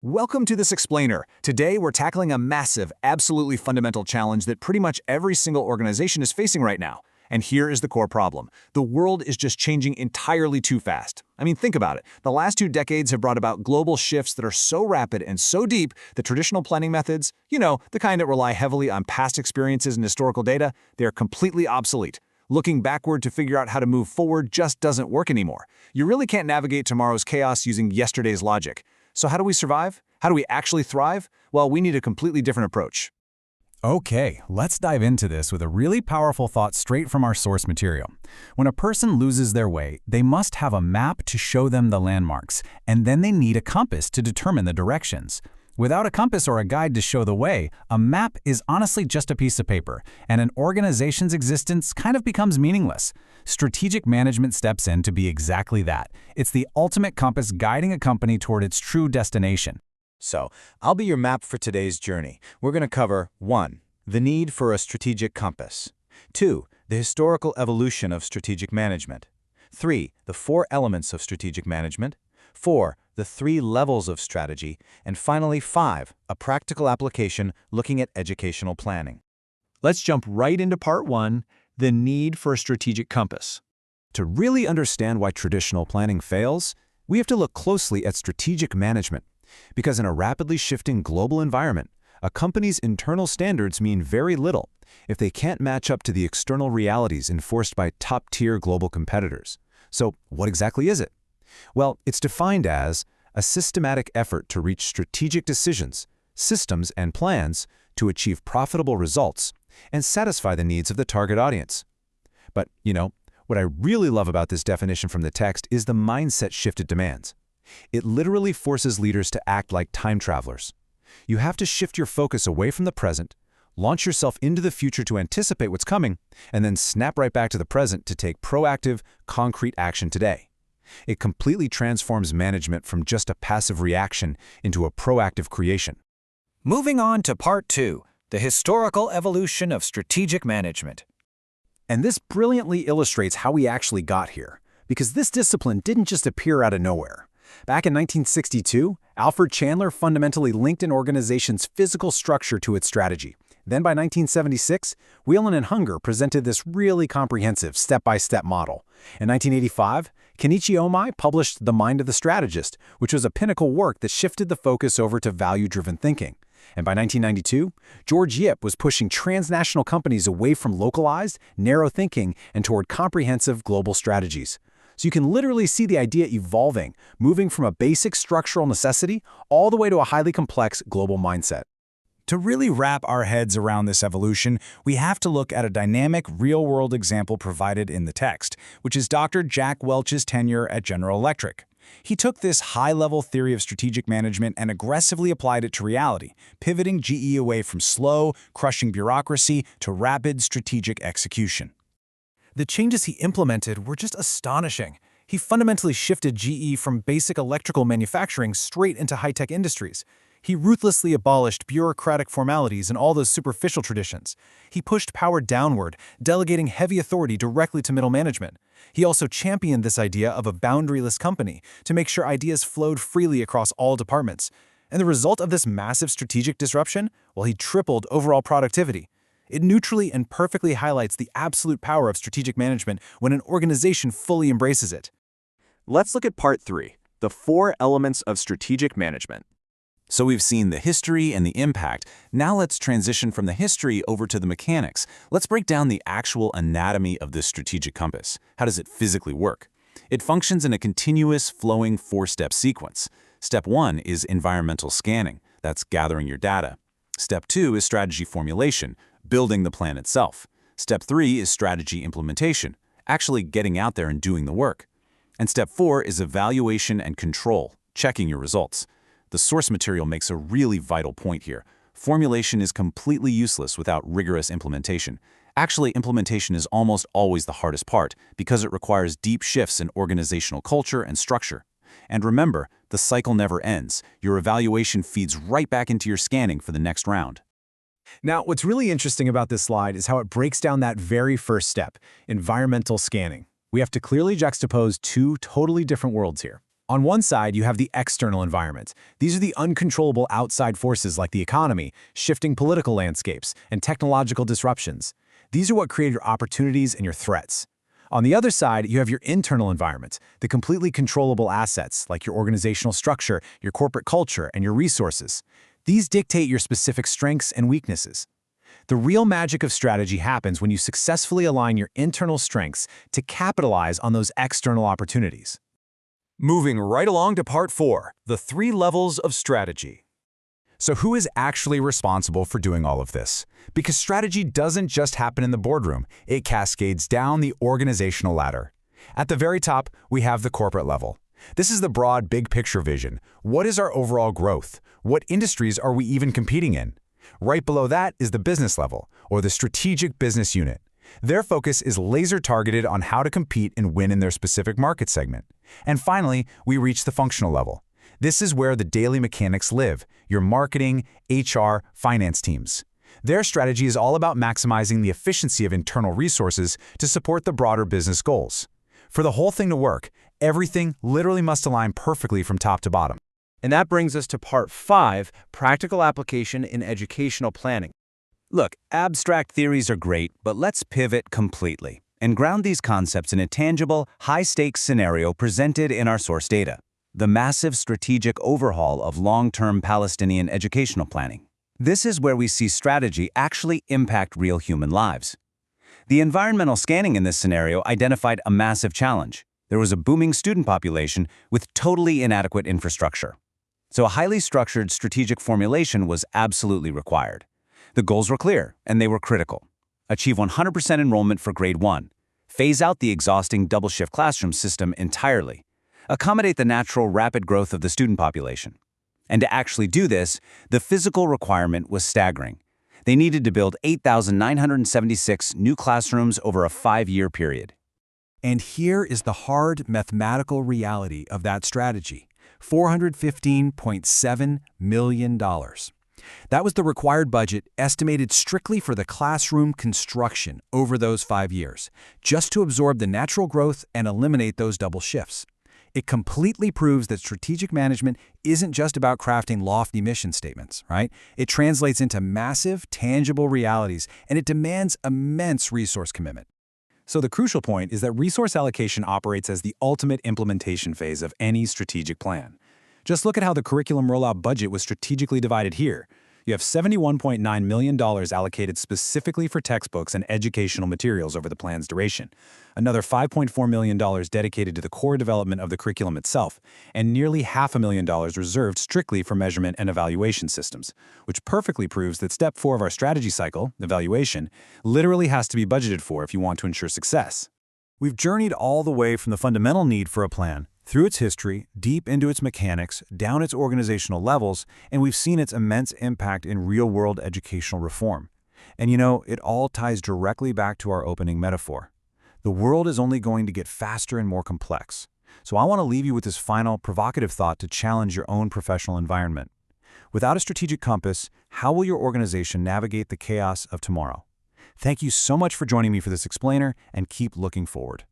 Welcome to this explainer. Today we're tackling a massive, absolutely fundamental challenge that pretty much every single organization is facing right now. And here is the core problem. The world is just changing entirely too fast. I mean, think about it. The last 2 decades have brought about global shifts that are so rapid and so deep that traditional planning methods, the kind that rely heavily on past experiences and historical data, they are completely obsolete. Looking backward to figure out how to move forward just doesn't work anymore. You really can't navigate tomorrow's chaos using yesterday's logic. So how do we survive? How do we actually thrive? Well, we need a completely different approach. Okay, let's dive into this with a really powerful thought straight from our source material. When a person loses their way, they must have a map to show them the landmarks, and then they need a compass to determine the directions. Without a compass or a guide to show the way, a map is honestly just a piece of paper, and an organization's existence kind of becomes meaningless. Strategic management steps in to be exactly that. It's the ultimate compass guiding a company toward its true destination. So, I'll be your map for today's journey. We're going to cover 1. The need for a strategic compass. 2. The historical evolution of strategic management. 3. The 4 elements of strategic management. 4. The 3 levels of strategy. And finally, 5. A practical application looking at educational planning. Let's jump right into part 1, the need for a strategic compass. To really understand why traditional planning fails, we have to look closely at strategic management. Because in a rapidly shifting global environment, a company's internal standards mean very little if they can't match up to the external realities enforced by top-tier global competitors. So what exactly is it? Well, it's defined as a systematic effort to reach strategic decisions, systems, and plans to achieve profitable results and satisfy the needs of the target audience. But, what I really love about this definition from the text is the mindset shift it demands. It literally forces leaders to act like time travelers. You have to shift your focus away from the present, launch yourself into the future to anticipate what's coming, and then snap right back to the present to take proactive, concrete action today. It completely transforms management from just a passive reaction into a proactive creation. Moving on to part 2, the historical evolution of strategic management. And this brilliantly illustrates how we actually got here, because this discipline didn't just appear out of nowhere. Back in 1962, Alfred Chandler fundamentally linked an organization's physical structure to its strategy. Then by 1976, Whelan and Hunger presented this really comprehensive step-by-step model. In 1985, Kenichi Omai published The Mind of the Strategist, which was a pinnacle work that shifted the focus over to value-driven thinking. And by 1992, George Yip was pushing transnational companies away from localized, narrow thinking and toward comprehensive global strategies. So you can literally see the idea evolving, moving from a basic structural necessity all the way to a highly complex global mindset. To really wrap our heads around this evolution, we have to look at a dynamic, real-world example provided in the text, which is Dr. Jack Welch's tenure at General Electric. He took this high-level theory of strategic management and aggressively applied it to reality, pivoting GE away from slow, crushing bureaucracy to rapid strategic execution. The changes he implemented were just astonishing. He fundamentally shifted GE from basic electrical manufacturing straight into high-tech industries. He ruthlessly abolished bureaucratic formalities and all those superficial traditions. He pushed power downward, delegating heavy authority directly to middle management. He also championed this idea of a boundaryless company to make sure ideas flowed freely across all departments. And the result of this massive strategic disruption? Well, he tripled overall productivity. It neutrally and perfectly highlights the absolute power of strategic management when an organization fully embraces it. Let's look at part 3, the 4 elements of strategic management. So we've seen the history and the impact. Now let's transition from the history over to the mechanics. Let's break down the actual anatomy of this strategic compass. How does it physically work? It functions in a continuous, flowing 4-step sequence. Step 1 is environmental scanning. That's gathering your data. Step 2 is strategy formulation, building the plan itself. Step 3 is strategy implementation, actually getting out there and doing the work. And step 4 is evaluation and control, checking your results. The source material makes a really vital point here. Formulation is completely useless without rigorous implementation. Actually, implementation is almost always the hardest part because it requires deep shifts in organizational culture and structure. And remember, the cycle never ends. Your evaluation feeds right back into your scanning for the next round. Now, what's really interesting about this slide is how it breaks down that very first step, environmental scanning. We have to clearly juxtapose 2 totally different worlds here. On one side, you have the external environment. These are the uncontrollable outside forces like the economy, shifting political landscapes, and technological disruptions. These are what create your opportunities and your threats. On the other side, you have your internal environment, the completely controllable assets like your organizational structure, your corporate culture, and your resources. These dictate your specific strengths and weaknesses. The real magic of strategy happens when you successfully align your internal strengths to capitalize on those external opportunities. Moving right along to part 4, the 3 levels of strategy. So who is actually responsible for doing all of this? Because strategy doesn't just happen in the boardroom, it cascades down the organizational ladder. At the very top, we have the corporate level. This is the broad, big picture vision. What is our overall growth? What industries are we even competing in? Right below that is the business level, or the strategic business unit. Their focus is laser-targeted on how to compete and win in their specific market segment. And finally, we reach the functional level. This is where the daily mechanics live, your marketing, HR, finance teams. Their strategy is all about maximizing the efficiency of internal resources to support the broader business goals. For the whole thing to work, everything literally must align perfectly from top to bottom. And that brings us to part 5, practical application in educational planning. Look, abstract theories are great, but let's pivot completely and ground these concepts in a tangible, high-stakes scenario presented in our source data: the massive strategic overhaul of long-term Palestinian educational planning. This is where we see strategy actually impact real human lives. The environmental scanning in this scenario identified a massive challenge. There was a booming student population with totally inadequate infrastructure. So a highly structured strategic formulation was absolutely required. The goals were clear, and they were critical. Achieve 100% enrollment for grade 1. Phase out the exhausting double-shift classroom system entirely. Accommodate the natural rapid growth of the student population. And to actually do this, the physical requirement was staggering. They needed to build 8,976 new classrooms over a 5-year period. And here is the hard mathematical reality of that strategy: $415.7 million. That was the required budget estimated strictly for the classroom construction over those 5 years, just to absorb the natural growth and eliminate those double shifts. It completely proves that strategic management isn't just about crafting lofty mission statements, right? It translates into massive, tangible realities, and it demands immense resource commitment. So the crucial point is that resource allocation operates as the ultimate implementation phase of any strategic plan. Just look at how the curriculum rollout budget was strategically divided here. You have $71.9 million allocated specifically for textbooks and educational materials over the plan's duration, another $5.4 million dedicated to the core development of the curriculum itself, and nearly $500,000 reserved strictly for measurement and evaluation systems, which perfectly proves that step 4 of our strategy cycle, evaluation, literally has to be budgeted for if you want to ensure success. We've journeyed all the way from the fundamental need for a plan, through its history, deep into its mechanics, down its organizational levels, and we've seen its immense impact in real-world educational reform. And you know, it all ties directly back to our opening metaphor. The world is only going to get faster and more complex. So I want to leave you with this final, provocative thought to challenge your own professional environment. Without a strategic compass, how will your organization navigate the chaos of tomorrow? Thank you so much for joining me for this explainer, and keep looking forward.